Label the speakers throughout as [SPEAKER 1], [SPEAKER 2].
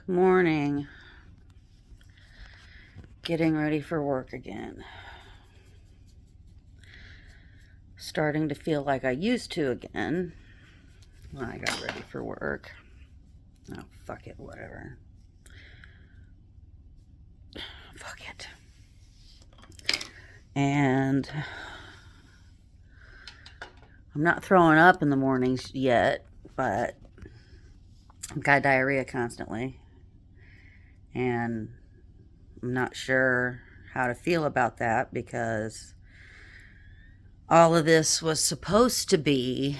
[SPEAKER 1] Good morning. Getting ready for work again. Starting to feel like I used to again when I got ready for work. Oh, fuck it, whatever. Fuck it. And I'm not throwing up in the mornings yet, but I've got diarrhea constantly. And I'm not sure how to feel about that because all of this was supposed to be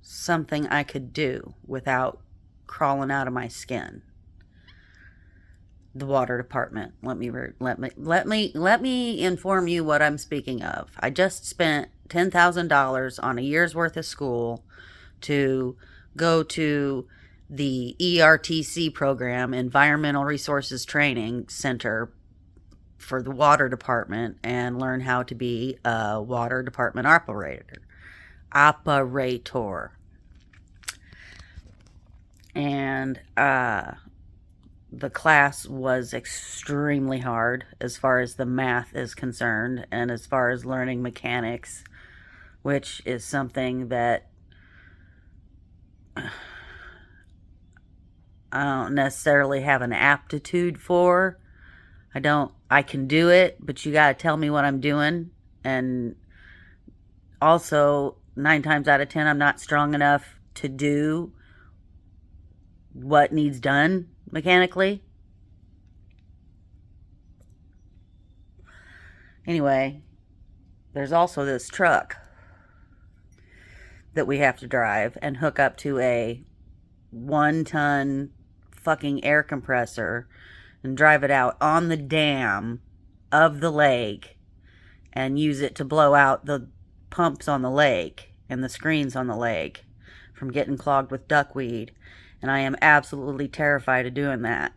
[SPEAKER 1] something I could do without crawling out of my skin. The water department. Let me inform you what I'm speaking of. I just spent $10,000 on a year's worth of school to go to the ERTC program, Environmental Resources Training Center, for the water department and learn how to be a water department operator. And the class was extremely hard as far as the math is concerned and as far as learning mechanics, which is something that I don't necessarily have an aptitude for. I can do it, but you got to tell me what I'm doing. And also, 9 times out of 10, I'm not strong enough to do what needs done mechanically. Anyway, there's also this truck that we have to drive and hook up to a 1-ton fucking air compressor and drive it out on the dam of the lake and use it to blow out the pumps on the lake and the screens on the lake from getting clogged with duckweed. And I am absolutely terrified of doing that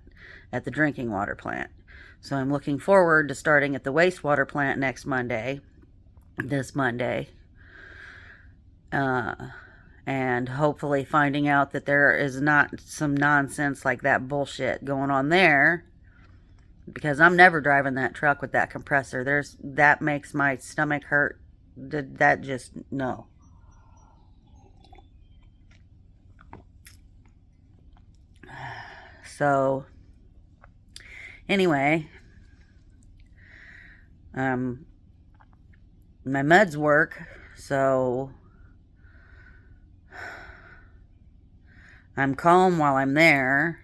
[SPEAKER 1] at the drinking water plant. So I'm looking forward to starting at the wastewater plant this Monday. And hopefully finding out that there is not some nonsense like that bullshit going on there. Because I'm never driving that truck with that compressor. That makes my stomach hurt. That just, no. So, anyway, my meds work, so I'm calm while I'm there,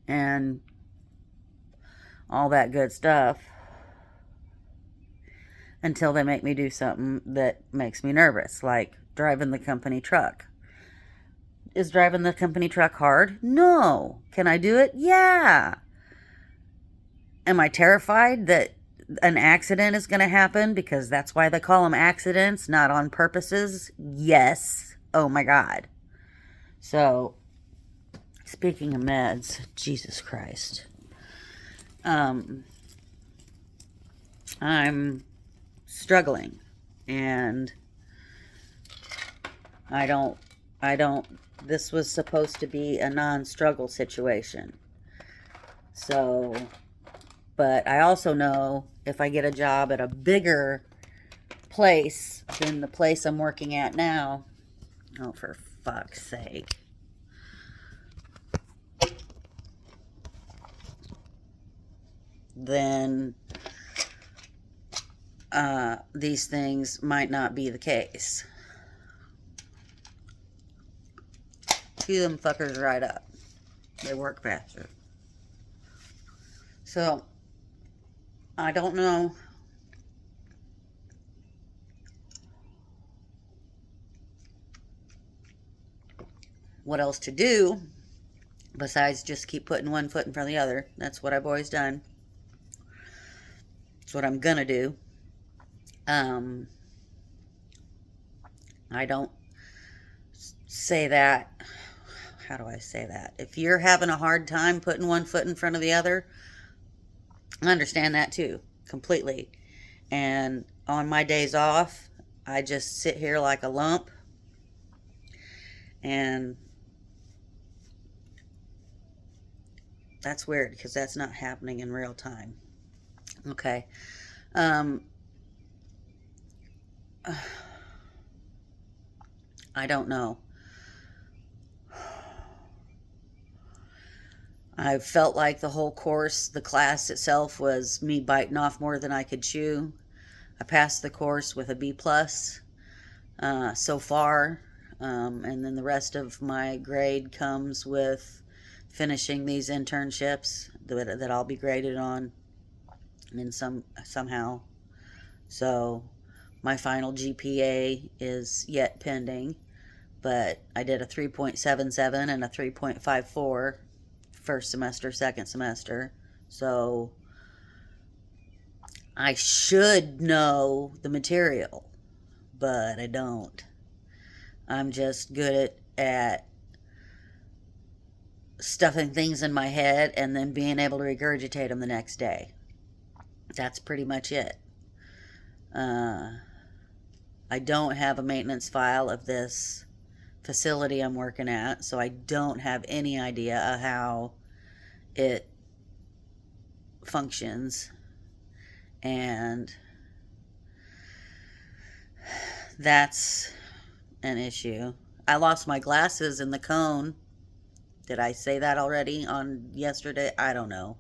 [SPEAKER 1] and all that good stuff, until they make me do something that makes me nervous, like driving the company truck. Is driving the company truck hard? No. Can I do it? Yeah. Am I terrified that an accident is going to happen because that's why they call them accidents, not on purposes? Yes. Oh my God. So, speaking of meds, Jesus Christ. I'm struggling, and I don't, this was supposed to be a non-struggle situation. So, but I also know if I get a job at a bigger place than the place I'm working at now, oh, for fuck's sake. Then these things might not be the case. Cue them fuckers right up. They work faster. So, I don't know what else to do besides just keep putting one foot in front of the other. That's what I've always done. It's what I'm gonna do. I don't say that. How do I say that? If you're having a hard time putting one foot in front of the other, I understand that too, completely. And on my days off, I just sit here like a lump And that's weird because that's not happening in real time. Okay. Um, I don't know. I felt like the whole course, the class itself, was me biting off more than I could chew. I passed the course with a B plus so far, and then the rest of my grade comes with finishing these internships that I'll be graded on in somehow. So my final GPA is yet pending, but I did a 3.77 and a 3.54 first semester, second semester. So I should know the material, but I don't. I'm just good at stuffing things in my head and then being able to regurgitate them the next day. That's pretty much it. I don't have a maintenance file of this facility I'm working at, so I don't have any idea of how it functions. And that's an issue. I lost my glasses in the cone. Did I say that already on yesterday? I don't know.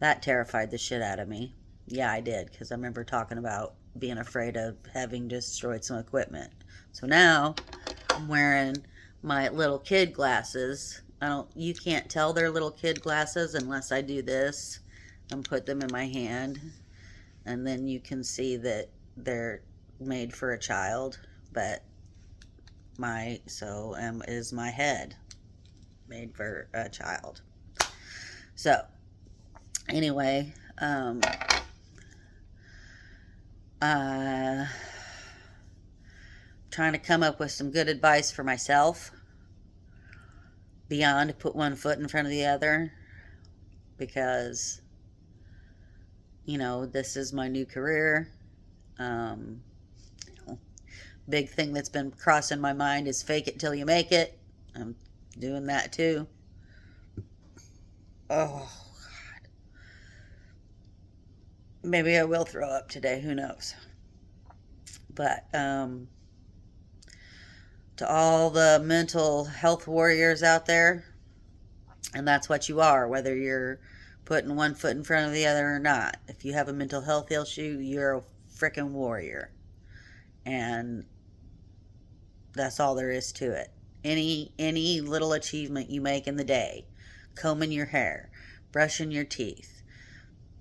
[SPEAKER 1] That terrified the shit out of me. Yeah, I did, because I remember talking about being afraid of having destroyed some equipment. So now I'm wearing my little kid glasses. You can't tell they're little kid glasses unless I do this and put them in my hand. And then you can see that they're made for a child, but is my head made for a child. So anyway, trying to come up with some good advice for myself beyond to put one foot in front of the other, because this is my new career. Big thing that's been crossing my mind is fake it till you make it. I'm doing that too. Oh God, maybe I will throw up today, who knows. But to all the mental health warriors out there, and that's what you are, whether you're putting one foot in front of the other or not. If you have a mental health issue, you're a freaking warrior. And that's all there is to it. Any little achievement you make in the day, combing your hair, brushing your teeth,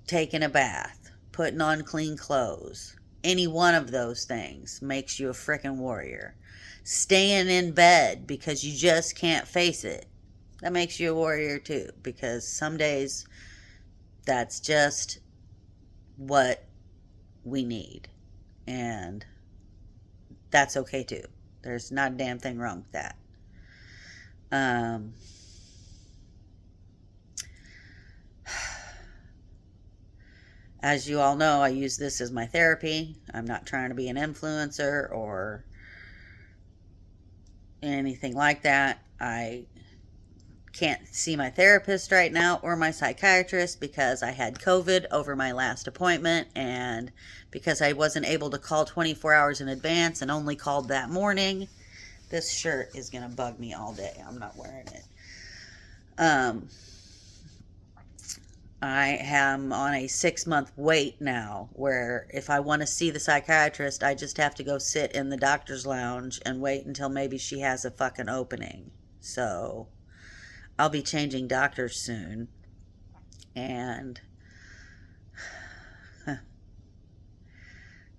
[SPEAKER 1] taking a bath, putting on clean clothes, any one of those things makes you a freaking warrior. Staying in bed because you just can't face it, that makes you a warrior too, because some days that's just what we need, and that's okay too. There's not a damn thing wrong with that. As you all know, I use this as my therapy. I'm not trying to be an influencer or anything like that. I can't see my therapist right now or my psychiatrist because I had COVID over my last appointment, and because I wasn't able to call 24 hours in advance and only called that morning. This shirt is going to bug me all day. I'm not wearing it. I am on a 6-month wait now, where if I want to see the psychiatrist, I just have to go sit in the doctor's lounge and wait until maybe she has a fucking opening. So I'll be changing doctors soon. And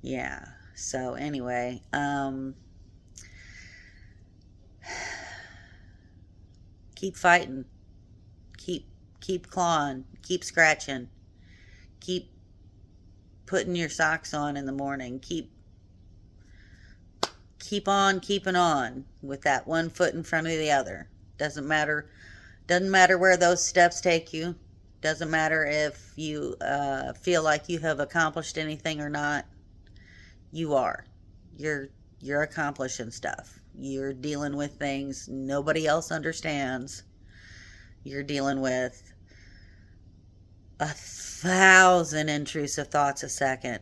[SPEAKER 1] yeah. So anyway, keep fighting. Keep clawing. Keep scratching. Keep putting your socks on in the morning. Keep on keeping on with that one foot in front of the other. Doesn't matter where those steps take you. Doesn't matter if you feel like you have accomplished anything or not. You are. You're accomplishing stuff. You're dealing with things nobody else understands. You're dealing with 1,000 intrusive thoughts a second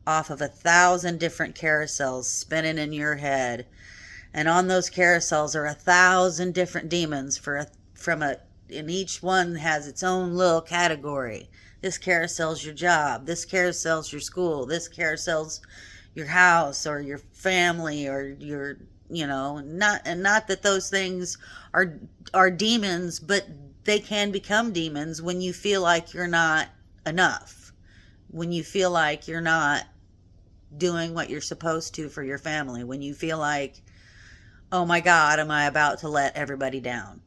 [SPEAKER 1] off of 1,000 different carousels spinning in your head. And on those carousels are 1,000 different demons and each one has its own little category. This carousel's your job. This carousel's your school. This carousel's your house or your family or your, not that those things are demons, but they can become demons when you feel like you're not enough. When you feel like you're not doing what you're supposed to for your family. When you feel like, oh my God, am I about to let everybody down?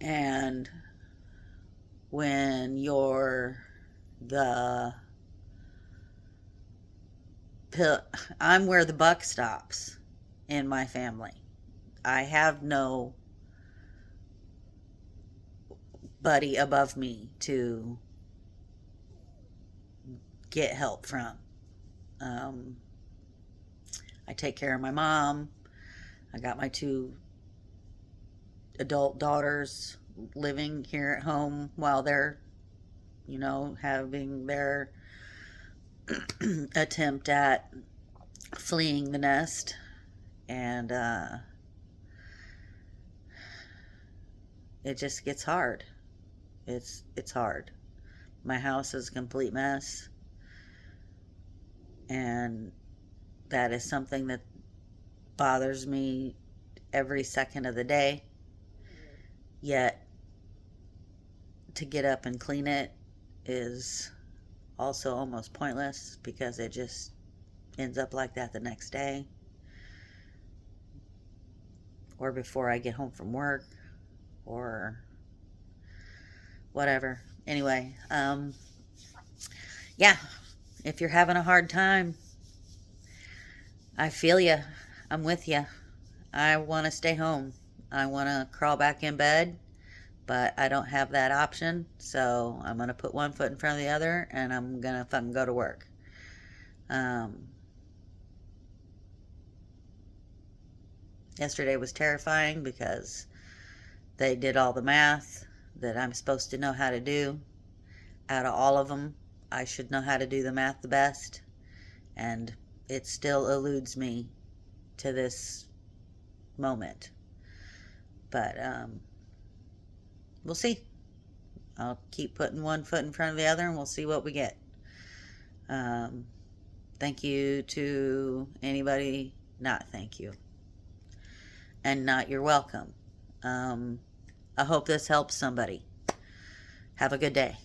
[SPEAKER 1] And when I'm where the buck stops in my family. I have no buddy above me to get help from. I take care of my mom. I got my 2 adult daughters living here at home while they're, having their attempt at fleeing the nest. And it just gets hard. It's hard. My house is a complete mess. And that is something that bothers me every second of the day. Yet, to get up and clean it is also almost pointless because it just ends up like that the next day. Or before I get home from work. Or whatever. Anyway, yeah. If you're having a hard time, I feel you. I'm with you. I want to stay home. I want to crawl back in bed, but I don't have that option. So I'm going to put one foot in front of the other and I'm going to fucking go to work. Yesterday was terrifying because they did all the math that I'm supposed to know how to do. Out of all of them, I should know how to do the math the best. And it still eludes me to this moment. But we'll see. I'll keep putting one foot in front of the other and we'll see what we get. Thank you to anybody. Not thank you. And not you're welcome. I hope this helps somebody. Have a good day.